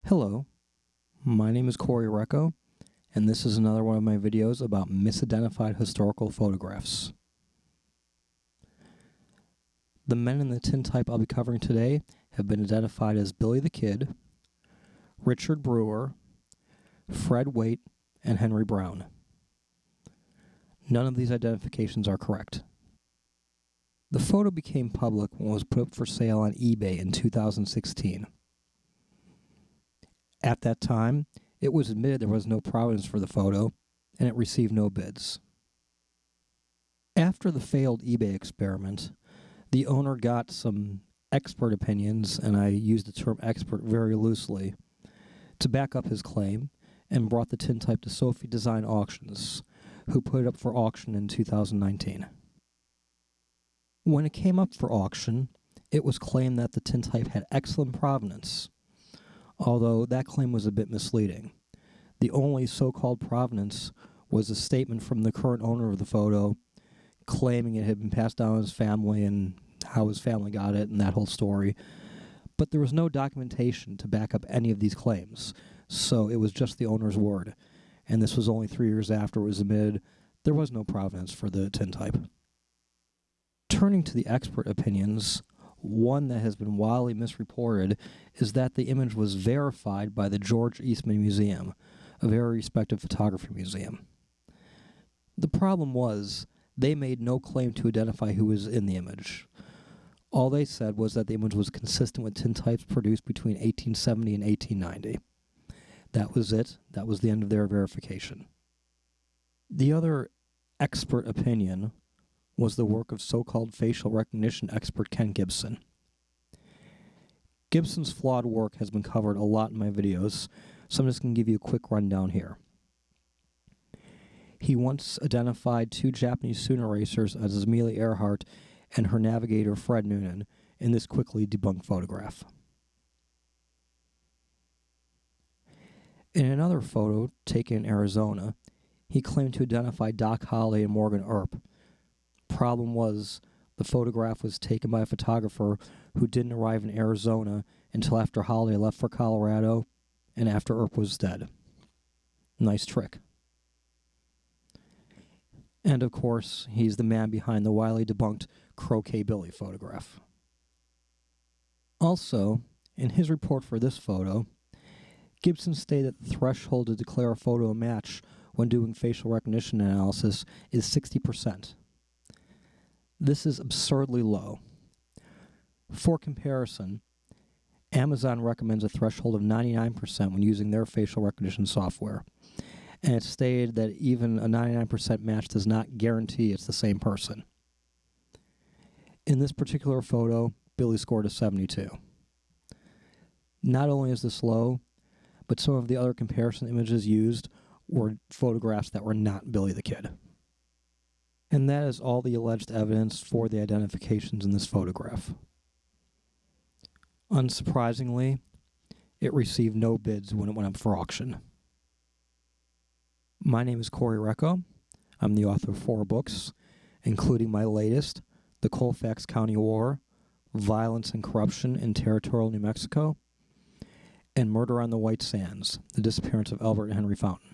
Hello, my name is Corey Recco, and this is another one of my videos about misidentified historical photographs. The men in the tintype I'll be covering today have been identified as Billy the Kid, Richard Brewer, Fred Waite, and Henry Brown. None of these identifications are correct. The photo became public when it was put up for sale on eBay in 2016. At that time, it was admitted there was no provenance for the photo, and it received no bids. After the failed eBay experiment, the owner got some expert opinions, and I use the term expert very loosely, to back up his claim, and brought the tintype to Sophie Design Auctions, who put it up for auction in 2019. When it came up for auction, it was claimed that the tintype had excellent provenance, although that claim was a bit misleading. The only so-called provenance was a statement from the current owner of the photo claiming it had been passed down to his family and how his family got it and that whole story. But there was no documentation to back up any of these claims, so it was just the owner's word. And this was only 3 years after it was admitted there was no provenance for the tintype. Turning to the expert opinions, one that has been widely misreported is that the image was verified by the George Eastman Museum, a very respected photography museum. The problem was they made no claim to identify who was in the image. All they said was that the image was consistent with tintypes produced between 1870 and 1890. That was it. That was the end of their verification. The other expert opinion was the work of so-called facial recognition expert Ken Gibson. Gibson's flawed work has been covered a lot in my videos, so I'm just going to give you a quick rundown here. He once identified two Japanese Sooner racers as Amelia Earhart and her navigator Fred Noonan in this quickly debunked photograph. In another photo taken in Arizona, he claimed to identify Doc Holliday and Morgan Earp. Problem was, the photograph was taken by a photographer who didn't arrive in Arizona until after Holliday left for Colorado and after Earp was dead. Nice trick. And of course, he's the man behind the widely debunked Croquet Billy photograph. Also, in his report for this photo, Gibson stated that the threshold to declare a photo a match when doing facial recognition analysis is 60%. This is absurdly low. For comparison, Amazon recommends a threshold of 99% when using their facial recognition software, and it's stated that even a 99% match does not guarantee it's the same person. In this particular photo, Billy scored a 72. Not only is this low, but some of the other comparison images used were photographs that were not Billy the Kid. And that is all the alleged evidence for the identifications in this photograph. Unsurprisingly, it received no bids when it went up for auction. My name is Corey Recco. I'm the author of 4 books, including my latest, The Colfax County War, Violence and Corruption in Territorial New Mexico, and Murder on the White Sands, The Disappearance of Albert and Henry Fountain.